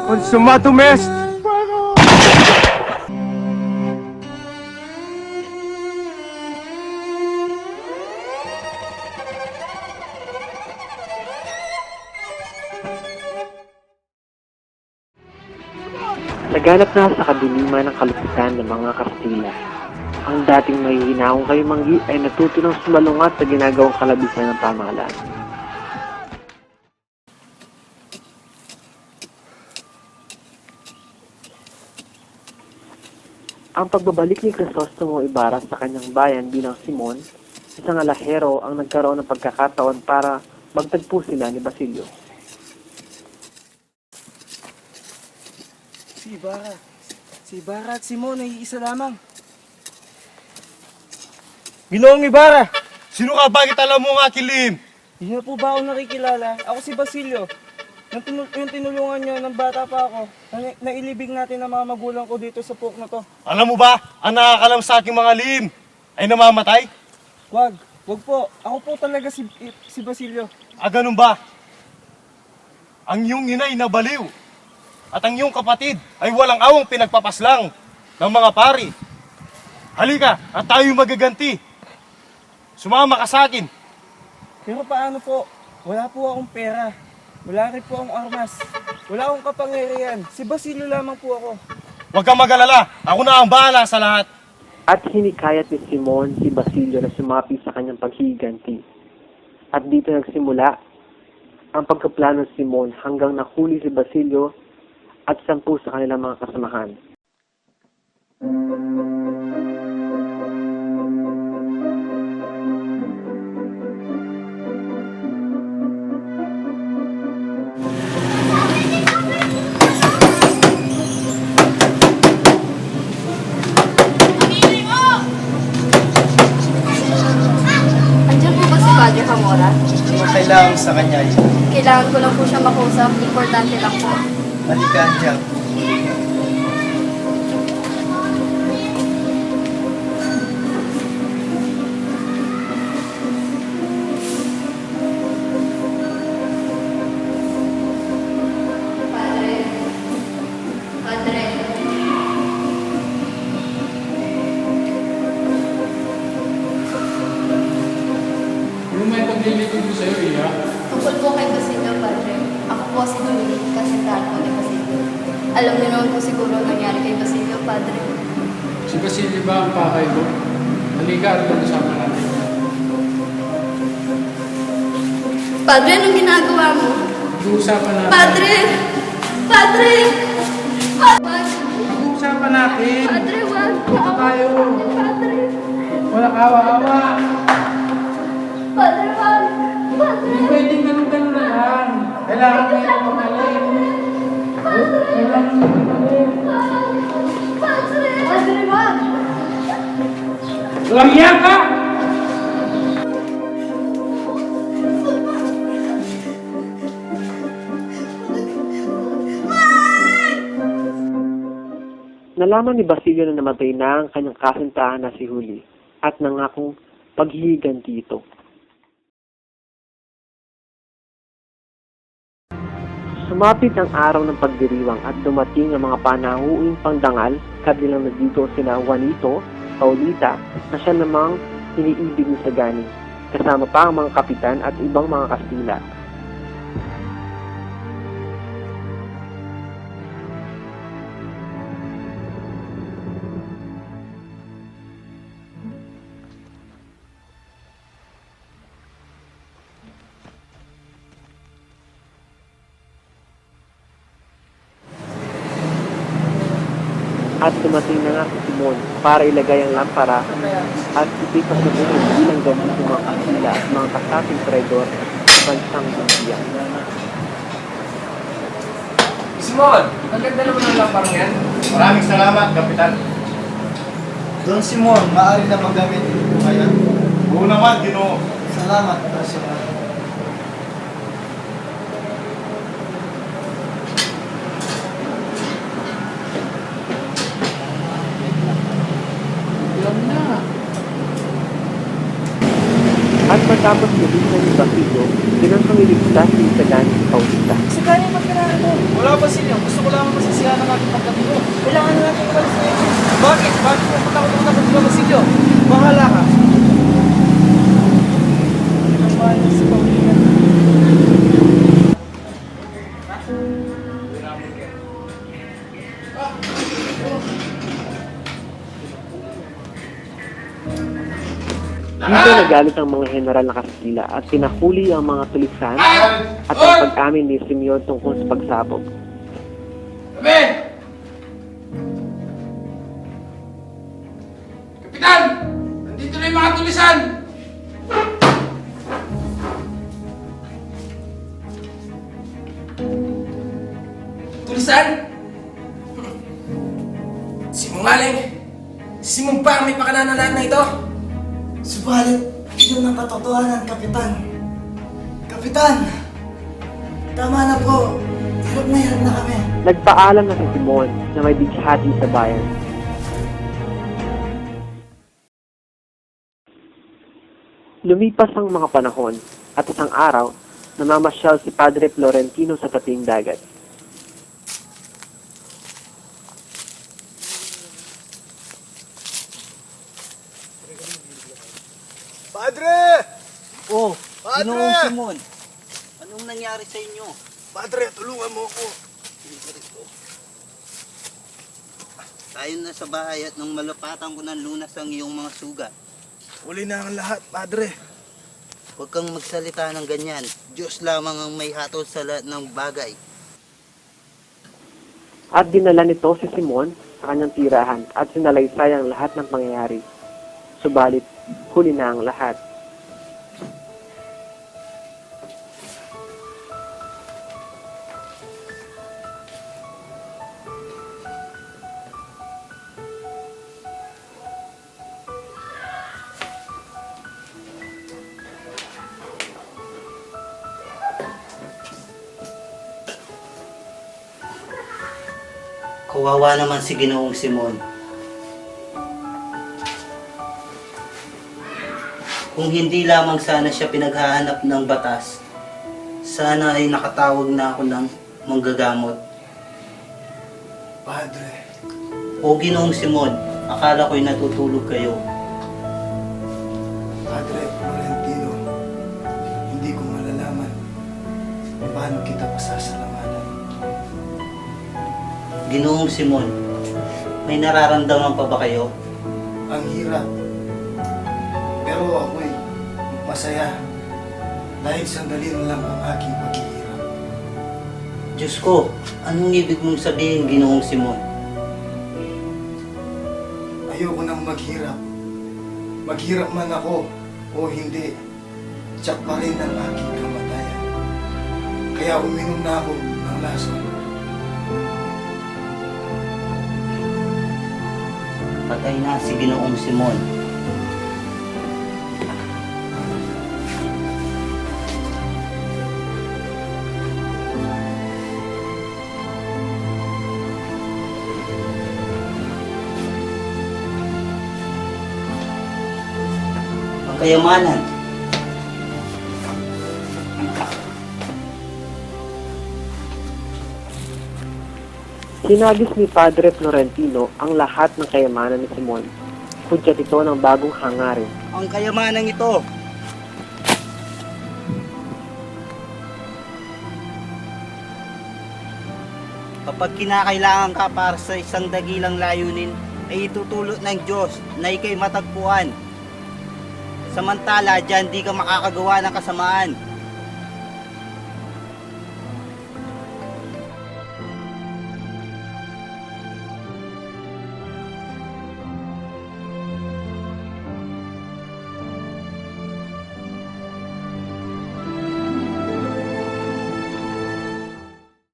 Consumado est! Naganap na sa kadiliman ng kalupitan ng mga Kastila. Ang dating mahihinaong Kayumanggi ay natuto ng sumalungat sa ginagawang kalabisan ng pamahalaan. Ang pagbabalik ni Crisostomo Ibarra sa kanyang bayan bilang Simon, isang alahero ang nagkaroon ng pagkakataon para magtagpo sila ni Basilio. Si Ibarra at Simon ay isa lamang. Ginoong Ibarra! Sino ka? Bakit alam mo ang aking lihim? Hindi na po ba ako nakikilala? Ako si Basilio. Yung tinulungan nyo ng bata pa ako, nailibing natin ang mga magulang ko dito sa pok na to. Alam mo ba, ang nakakalam sa aking mga lihim ay namamatay? Wag po. Ako po talaga si Basilio. Ganun ba? Ang iyong inay nabaliw at ang iyong kapatid ay walang awang pinagpapaslang ng mga pari. Halika at tayo magaganti. Sumama ka sa akin. Pero paano po? Wala po akong pera. Wala rin po akong armas. Wala akong kapangyarihan. Si Basilio lamang po ako. Huwag kang mag-alala. Ako na ang bahala sa lahat. At hinikayat ni Simon si Basilio na sumapi sa kanyang paghihiganti. At dito nagsimula ang pagkaplano ni Simon hanggang nahuli si Basilio at 10 sa kanilang mga kasamahan. Andiyan po ba si Padre Camora? Ano kailangan sa kanya? Kailangan ko lang po siya makausap. Importante lang po. Halika dyan. Padre. Padre. Ano may paglilito ko sa'yo, Iya? Tungkol po kay Basilio, Padre. Ako po si Julie, kasintahan po ni Basilio. Alam niyo naman po siguro ang nangyari kay Basilio, Padre. Si Basilio ba ang pakay mo? Halika, ano ang usapan natin? Padre, anong ginagawa mo? Pag-uusapan natin. Padre! Padre! Padre! Pag-uusapan natin. Padre, wag! Dito tayo. Padre! Wala kawa-awa. Padre, wag! Padre! Hindi pwedeng ganun-ganun na lang. Kailangan meron magaling. Kailangan meron magaling. Padre! Padre, wag! Walang iya ka! Nalaman ni Basilio na namatay na ang kanyang kasintahan na si Julie at nangakong paghihiganti ito. Sumapit ang araw ng pagdiriwang at dumating ang mga panahuing pangdangal, kabilang na dito sina Juanito, Paulita, na siya namang iniibig ni Sagani, kasama pa ang mga kapitan at ibang mga Kastila. At dumating na nga si Simon para ilagay ang lampara at ipipasubuhin bilang ganun ng mga Kastila at mga kasaping traidor sa bansang India. Simon, ang ganda naman ng lampang yan. Maraming salamat, Kapitan. Don Simon, maaari na magamit ito ngayon. Oo naman, Ginoo. Salamat, President. Alam na. At matapos lubisan ni Basilio, ginantong iligtas ni Sagani si Paulita. Sagani, magkarahan mo. Wala, Basilio. Gusto ko lang ating pagkatino. Kailangan na natin umalis ngayon. Bakit? Bakit pupunta ko na sa Basilio? Bahala ka. Ang mahal si Paulina. Dito nagalit ang mga general na Kastila at pinahuli ang mga tulisan at ang pag-amin ni Simeon tungkol sa pagsabog. Kami! Kapitan! Nandito na yung mga tulisan! Tulisan? Sinungaling! Simumpa ang may pakananalaan na ito! Subalit, yun ang katotohanan, Kapitan. Kapitan! Tama na po. Hirap na kami. Nagpaalam na si Simon na may bighati sa bayan. Lumipas ang mga panahon at isang araw, namamasyal si Padre Florentino sa tabing dagat. Padre! Oh, Padre! Ginoong Simon. Anong nangyari sa inyo? Padre, tulungan mo ako. Tayo na sa bahay at nang malapatan ko ng lunas ang iyong mga sugat. Uli na ang lahat, Padre. Huwag kang magsalita ng ganyan. Diyos lamang ang may hatol sa lahat ng bagay. At dinala nito si Simon sa kanyang tirahan at sinalaysay ang lahat ng pangyayari. Subalit, huli na ang lahat. Kawawa naman si Ginoong Simon. Kung hindi lamang sana siya pinaghahanap ng batas, sana ay nakatawag na ako ng manggagamot. Padre, O Ginoong Simon, akala ko'y natutulog kayo. Padre Florentino, hindi ko malalaman kung paano kita pasasalamanan. Ginoong Simon, may nararamdaman pa ba kayo? Ang hirap. Pero ako'y masaya dahil sandali na lang ang aking paghihirap. Diyos ko, anong ibig mong sabihin, Ginoong Simon? Ayoko nang maghirap. Maghirap man ako o hindi, tiyak pa rin ang aking kamatayan. Kaya uminom na ako ng lason. Patay na si Ginoong Simon. Ang kayamanan. Sinagis ni Padre Florentino ang lahat ng kayamanan ni Simon. Hudyat ito ng bagong hangarin. Ang kayamanan ito. Kapag kinakailangan ka para sa isang dakilang layunin, ay itutulot ng Diyos na ikay matagpuan. Samantala, dyan di ka makakagawa ng kasamaan.